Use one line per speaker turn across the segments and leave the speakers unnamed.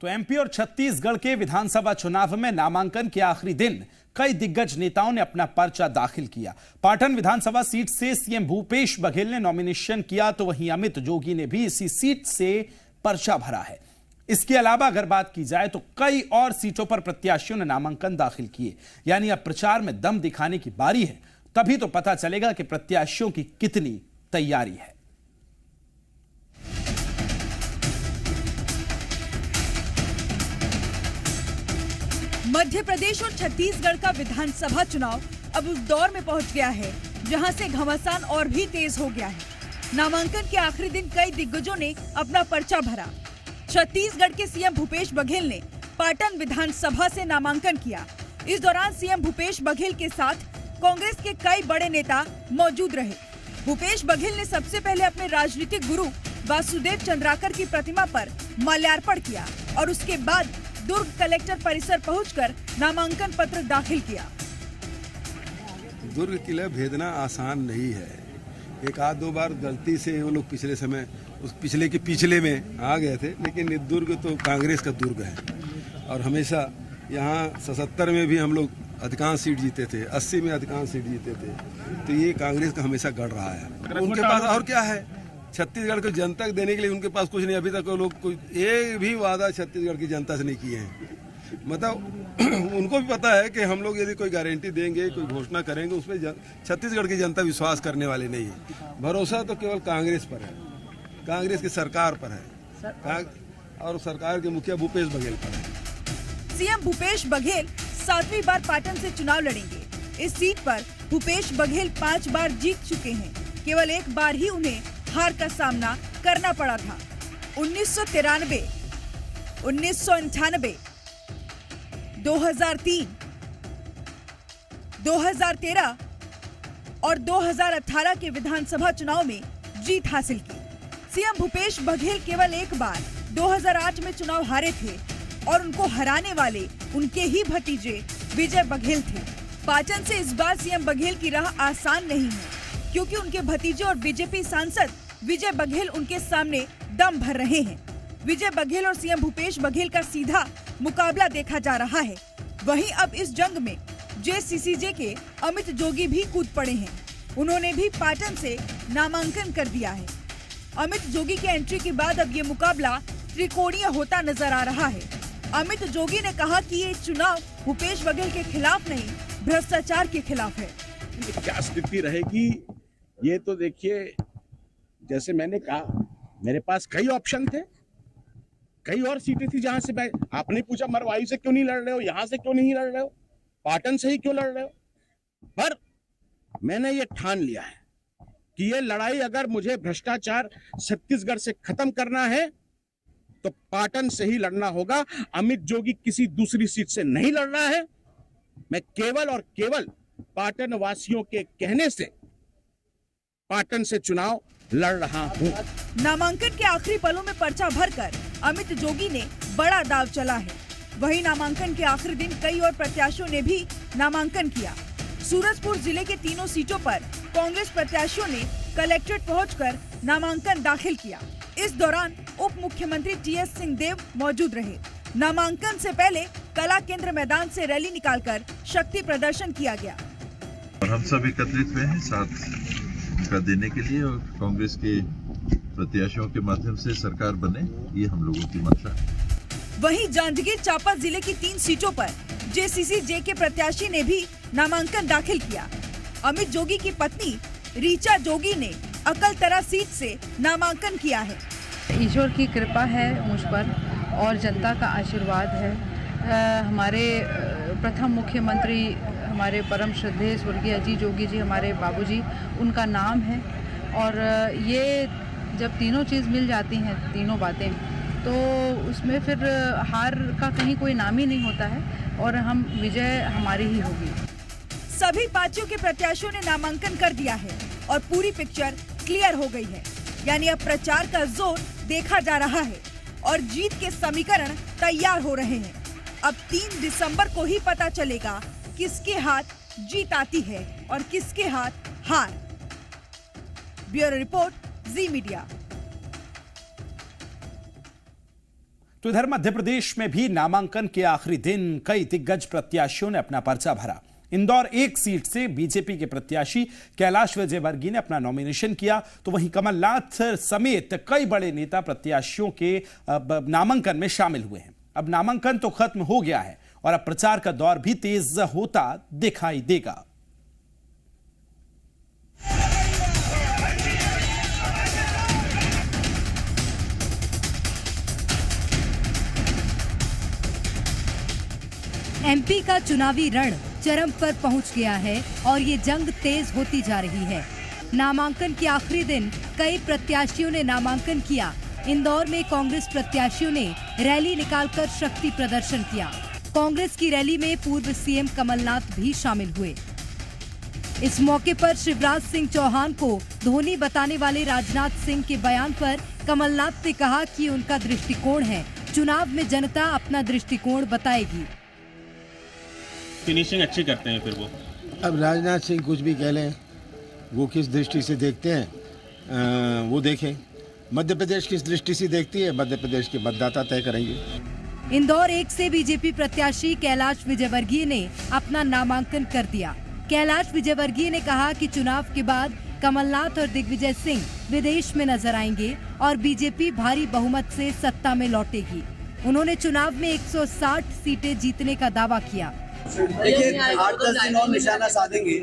तो एमपी और छत्तीसगढ़ के विधानसभा चुनाव में नामांकन के आखिरी दिन कई दिग्गज नेताओं ने अपना पर्चा दाखिल किया। पाटन विधानसभा सीट से सीएम भूपेश बघेल ने नॉमिनेशन किया, तो वहीं अमित जोगी ने भी इसी सीट से पर्चा भरा है। इसके अलावा अगर बात की जाए तो कई और सीटों पर प्रत्याशियों ने नामांकन दाखिल किए। यानी अब प्रचार में दम दिखाने की बारी है, तभी तो पता चलेगा कि प्रत्याशियों की कितनी तैयारी है।
मध्य प्रदेश और छत्तीसगढ़ का विधानसभा चुनाव अब उस दौर में पहुंच गया है जहां से घमासान और भी तेज हो गया है। नामांकन के आखिरी दिन कई दिग्गजों ने अपना पर्चा भरा। छत्तीसगढ़ के सीएम भूपेश बघेल ने पाटन विधानसभा से नामांकन किया। इस दौरान सीएम भूपेश बघेल के साथ कांग्रेस के कई बड़े नेता मौजूद रहे। भूपेश बघेल ने सबसे पहले अपने राजनीतिक गुरु वासुदेव चंद्राकर की प्रतिमा पर माल्यार्पण किया और उसके बाद दुर्ग कलेक्टर परिसर पहुंचकर नामांकन पत्र दाखिल किया।
दुर्ग किला भेदना आसान नहीं है। एक आध दो बार गलती से वो लोग पिछले समय उस पिछले के पिछले में आ गए थे, लेकिन ये दुर्ग तो कांग्रेस का दुर्ग है और हमेशा यहाँ 77 में भी हम लोग अधिकांश सीट जीते थे, 80 में अधिकांश सीट जीते थे, तो ये कांग्रेस का हमेशा गढ़ रहा है। उनके पास और क्या है, छत्तीसगढ़ को जनता को देने के लिए उनके पास कुछ नहीं। अभी तक वो लोग कोई एक भी वादा छत्तीसगढ़ की जनता से नहीं किए हैं। मतलब उनको भी पता है कि हम लोग यदि कोई गारंटी देंगे, कोई घोषणा करेंगे, उसमें छत्तीसगढ़ की जनता विश्वास करने वाली नहीं है। भरोसा तो केवल कांग्रेस पर है, कांग्रेस की सरकार पर है और सरकार के मुखिया भूपेश बघेल पर है।
सीएम भूपेश बघेल 7वीं बार पाटन से चुनाव लड़ेंगे। इस सीट पर भूपेश बघेल 5 बार जीत चुके हैं। केवल एक बार ही उन्हें हार का सामना करना पड़ा था। 1993, 1998, 2003, 2013 और 2018 के विधानसभा चुनाव में जीत हासिल की। सीएम भूपेश बघेल केवल एक बार 2008 में चुनाव हारे थे और उनको हराने वाले उनके ही भतीजे विजय बघेल थे। पाटन से इस बार सीएम बघेल की राह आसान नहीं है, क्योंकि उनके भतीजे और बीजेपी सांसद विजय बघेल उनके सामने दम भर रहे हैं। विजय बघेल और सीएम भूपेश बघेल का सीधा मुकाबला देखा जा रहा है। वहीं अब इस जंग में जेसीसीजे के अमित जोगी भी कूद पड़े हैं। उन्होंने भी पाटन से नामांकन कर दिया है। अमित जोगी के एंट्री के बाद अब ये मुकाबला त्रिकोणीय होता नजर आ रहा है। अमित जोगी ने कहा कि ये चुनाव भूपेश बघेल के खिलाफ नहीं, भ्रष्टाचार के खिलाफ है।
क्या स्थिति रहेगी ये तो देखिए, जैसे मैंने कहा मेरे पास कई ऑप्शन थे, कई और सीटें थी जहां से मैं, आपने पूछा मरवाई से क्यों नहीं लड़ रहे हो, यहाँ से क्यों नहीं लड़ रहे हो, पाटन से ही क्यों लड़ रहे हो। पर मैंने ये ठान लिया है कि ये लड़ाई अगर मुझे भ्रष्टाचार छत्तीसगढ़ से खत्म करना है तो पाटन से ही लड़ना होगा। अमित जोगी किसी दूसरी सीट से नहीं लड़ रहा है। मैं केवल और केवल पाटन वासियों के कहने से पाटन से चुनाव लड़ रहा हूं।
नामांकन के आखिरी पलों में पर्चा भरकर अमित जोगी ने बड़ा दाव चला है। वहीं नामांकन के आखिरी दिन कई और प्रत्याशियों ने भी नामांकन किया। सूरजपुर जिले के तीनों सीटों पर कांग्रेस प्रत्याशियों ने कलेक्ट्रेट पहुंचकर नामांकन दाखिल किया। इस दौरान उप मुख्यमंत्री टीएस सिंहदेव मौजूद रहे। नामांकन से पहले कला केंद्र मैदान से रैली निकालकर शक्ति प्रदर्शन किया गया।
और हम सब एकत्रित हुए हैं साथ का देने के लिए और कांग्रेस के प्रत्याशियों के माध्यम से सरकार बने, ये हम लोगों की मंशा है।
वहीं जांजगीर चांपा जिले की 3 सीटों पर जेसीसीजे के प्रत्याशी ने भी नामांकन दाखिल किया। अमित जोगी की पत्नी रीचा जोगी ने अकलतरा सीट से नामांकन किया है।
ईश्वर की कृपा है मुझ पर और जनता का आशीर्वाद है। हमारे प्रथम मुख्यमंत्री हमारे परम श्रद्धेय स्वर्गीय अजीत जोगी जी, हमारे बाबूजी, उनका नाम है और ये जब तीनों चीज़ मिल जाती हैं, तीनों बातें, तो उसमें फिर हार का कहीं कोई नाम ही नहीं होता है और हम विजय हमारी ही होगी।
सभी पार्टियों के प्रत्याशियों ने नामांकन कर दिया है और पूरी पिक्चर क्लियर हो गई है। यानी अब प्रचार का जोर देखा जा रहा है और जीत के समीकरण तैयार हो रहे हैं। अब 3 दिसंबर को ही पता चलेगा किसके हाथ जीत आती है और किसके हाथ हार। ब्यूरो रिपोर्ट, जी मीडिया।
तो इधर मध्य प्रदेश में भी नामांकन के आखिरी दिन कई दिग्गज प्रत्याशियों ने अपना पर्चा भरा। इंदौर 1 सीट से बीजेपी के प्रत्याशी कैलाश विजयवर्गीय ने अपना नॉमिनेशन किया, तो वहीं कमलनाथ समेत कई बड़े नेता प्रत्याशियों के नामांकन में शामिल हुए हैं। अब नामांकन तो खत्म हो गया है और अब प्रचार का दौर भी तेज होता दिखाई देगा।
एमपी का चुनावी रण चरम पर पहुंच गया है और ये जंग तेज होती जा रही है। नामांकन के आखिरी दिन कई प्रत्याशियों ने नामांकन किया। इंदौर में कांग्रेस प्रत्याशियों ने रैली निकालकर शक्ति प्रदर्शन किया। कांग्रेस की रैली में पूर्व सीएम कमलनाथ भी शामिल हुए। इस मौके पर शिवराज सिंह चौहान को धोनी बताने वाले राजनाथ सिंह के बयान पर कमलनाथ ने कहा कि उनका दृष्टिकोण है, चुनाव में जनता अपना दृष्टिकोण बताएगी।
फिनिशिंग अच्छी करते हैं फिर वो।
अब राजनाथ सिंह कुछ भी कह लें, वो किस दृष्टि से देखते हैं वो देखें। मध्य प्रदेश किस दृष्टि से देखती है, मध्य प्रदेश के मतदाता तय करेंगे।
इंदौर 1 से बीजेपी प्रत्याशी कैलाश विजयवर्गीय ने अपना नामांकन कर दिया। कैलाश विजयवर्गीय ने कहा कि चुनाव के बाद कमलनाथ और दिग्विजय सिंह विदेश में नजर आएंगे और बीजेपी भारी बहुमत से सत्ता में लौटेगी। उन्होंने चुनाव में 160 सीटें जीतने का दावा किया।
देखिए 8-10 दिन और निशाना साधेंगे,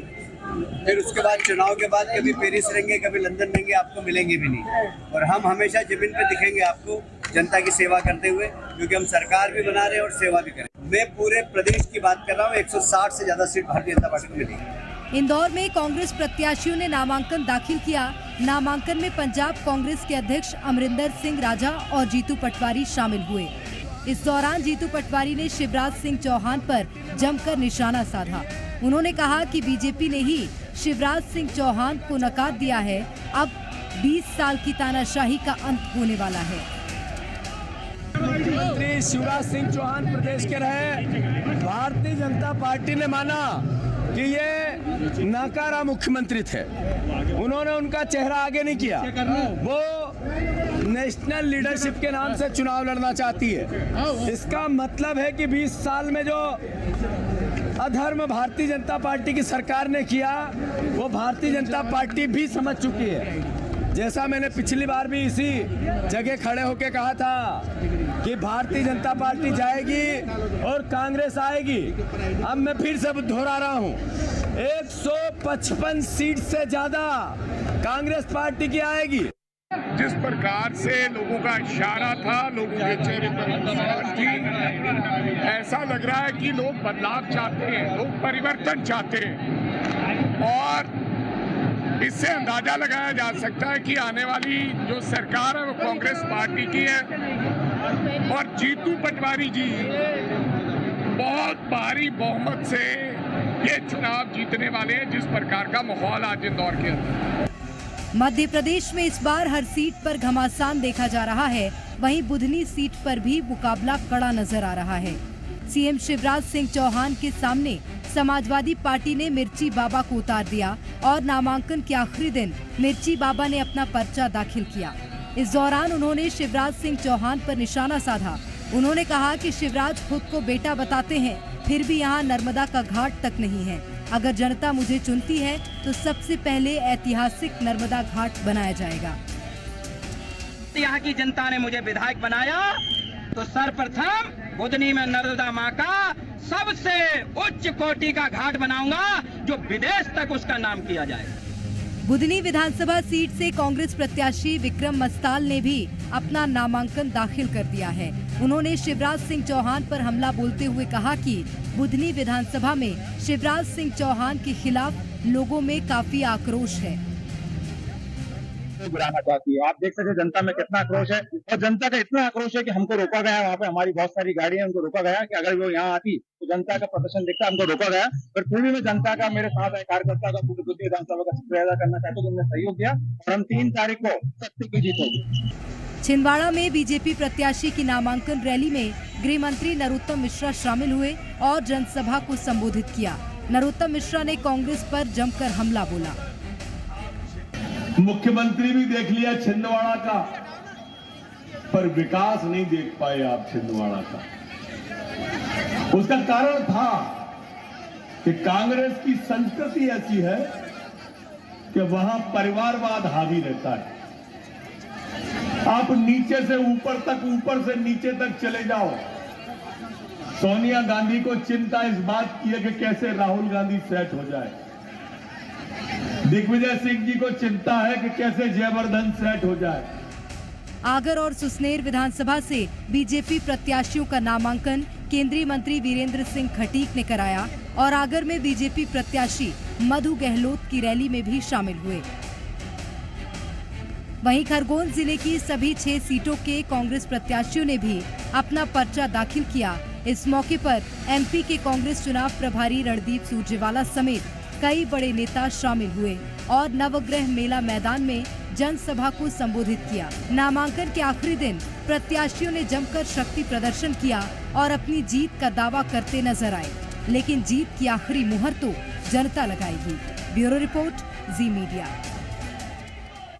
फिर उसके बाद चुनाव के बाद कभी पेरिस रहेंगे, कभी लंदन रहेंगे, आपको मिलेंगे भी नहीं। और हम हमेशा जमीन पे दिखेंगे आपको जनता की सेवा करते हुए, क्योंकि हम सरकार भी बना रहे हैं और सेवा भी करें। मैं पूरे प्रदेश की बात कर रहा हूँ, 160 से ज्यादा सीट भारतीय जनता पार्टी को मिलेगी।
इंदौर में कांग्रेस प्रत्याशियों ने नामांकन दाखिल किया। नामांकन में पंजाब कांग्रेस के अध्यक्ष अमरिंदर सिंह राजा और जीतू पटवारी शामिल हुए। इस दौरान जीतू पटवारी ने शिवराज सिंह चौहान पर जमकर निशाना साधा। उन्होंने कहा कि बीजेपी ने ही शिवराज सिंह चौहान को नकार दिया है। अब 20 साल की तानाशाही का अंत होने वाला है।
मुख्यमंत्री शिवराज सिंह चौहान प्रदेश के रहे। भारतीय जनता पार्टी ने माना कि ये नाकारा मुख्यमंत्री थे, उन्होंने उनका चेहरा आगे नहीं किया। वो नेशनल लीडरशिप के नाम से चुनाव लड़ना चाहती है। इसका मतलब है कि 20 साल में जो अधर्म भारतीय जनता पार्टी की सरकार ने किया, वो भारतीय जनता पार्टी भी समझ चुकी है। जैसा मैंने पिछली बार भी इसी जगह खड़े होकर कहा था कि भारतीय जनता पार्टी जाएगी और कांग्रेस आएगी। अब मैं फिर से दोहरा रहा हूँ, 155 सीट से ज्यादा कांग्रेस पार्टी की आएगी।
जिस प्रकार से लोगों का इशारा था, लोगों के चेहरे पर मुस्कुराहट थी, ऐसा लग रहा है कि लोग बदलाव चाहते हैं, लोग परिवर्तन चाहते हैं। और इससे अंदाजा लगाया जा सकता है कि आने वाली जो सरकार है वो कांग्रेस पार्टी की है और जीतू पटवारी जी बहुत भारी बहुमत से ये चुनाव जीतने वाले हैं, जिस प्रकार का माहौल आज इंदौर के अंदर।
मध्य प्रदेश में इस बार हर सीट पर घमासान देखा जा रहा है। वहीं बुधनी सीट पर भी मुकाबला कड़ा नजर आ रहा है। सीएम शिवराज सिंह चौहान के सामने समाजवादी पार्टी ने मिर्ची बाबा को उतार दिया और नामांकन के आखिरी दिन मिर्ची बाबा ने अपना पर्चा दाखिल किया। इस दौरान उन्होंने शिवराज सिंह चौहान पर निशाना साधा। उन्होंने कहा कि शिवराज खुद को बेटा बताते हैं, फिर भी यहाँ नर्मदा का घाट तक नहीं है। अगर जनता मुझे चुनती है तो सबसे पहले ऐतिहासिक नर्मदा घाट बनाया जाएगा।
यहाँ की जनता ने मुझे विधायक बनाया तो सर्वप्रथम बुधनी में नर्मदा माँ का सबसे उच्च कोटि का घाट बनाऊंगा, जो विदेश तक उसका नाम किया जाएगा।
बुधनी विधानसभा सीट से कांग्रेस प्रत्याशी विक्रम मस्ताल ने भी अपना नामांकन दाखिल कर दिया है। उन्होंने शिवराज सिंह चौहान पर हमला बोलते हुए कहा कि बुधनी विधानसभा में शिवराज सिंह चौहान के खिलाफ लोगों में काफी आक्रोश है।
गिराना चाहती है। आप देख सकते हैं जनता में कितना आक्रोश है, और जनता का इतना आक्रोश है कि हमको रोका गया। वहाँ पे हमारी बहुत सारी गाड़ियां, उनको रोका गया कि अगर वो यहाँ आती तो जनता का प्रदर्शन देखता, हमको रोका गया। पर फिर भी मैं जनता का, मेरे साथ कार्यकर्ता का, पूरी बुद्धि विधानसभा का शुक्रिया अदा करना चाहता हूँ। उन्होंने सहयोग दिया और हम 3 तारीख को सत्य की जीत होगी।
छिंदवाड़ा में बीजेपी प्रत्याशी की नामांकन रैली में गृह मंत्री नरोत्तम मिश्रा शामिल हुए और जनसभा को संबोधित किया। नरोत्तम मिश्रा ने कांग्रेस पर जमकर हमला बोला।
मुख्यमंत्री भी देख लिया छिंदवाड़ा का,
पर विकास नहीं देख पाए आप छिंदवाड़ा का। उसका कारण था कि कांग्रेस की संस्कृति ऐसी है कि वहां परिवारवाद हावी रहता है। आप नीचे से ऊपर तक, ऊपर से नीचे तक चले जाओ। सोनिया गांधी को चिंता इस बात की है कि कैसे राहुल गांधी सेट हो जाए। दिग्विजय सिंह जी को चिंता है कि कैसे जयवर्धन सेट हो जाए।
आगर और सुसनेर विधानसभा से बीजेपी प्रत्याशियों का नामांकन केंद्रीय मंत्री वीरेंद्र सिंह खटीक ने कराया और आगर में बीजेपी प्रत्याशी मधु गहलोत की रैली में भी शामिल हुए। वहीं खरगोन जिले की सभी 6 सीटों के कांग्रेस प्रत्याशियों ने भी अपना पर्चा दाखिल किया। इस मौके पर एमपी के कांग्रेस चुनाव प्रभारी रणदीप सुरजेवाला समेत कई बड़े नेता शामिल हुए और नवग्रह मेला मैदान में जनसभा को संबोधित किया। नामांकन के आखिरी दिन प्रत्याशियों ने जमकर शक्ति प्रदर्शन किया और अपनी जीत का दावा करते नजर आए, लेकिन जीत की आखिरी मुहर तो जनता लगाएगी। ब्यूरो रिपोर्ट, जी मीडिया।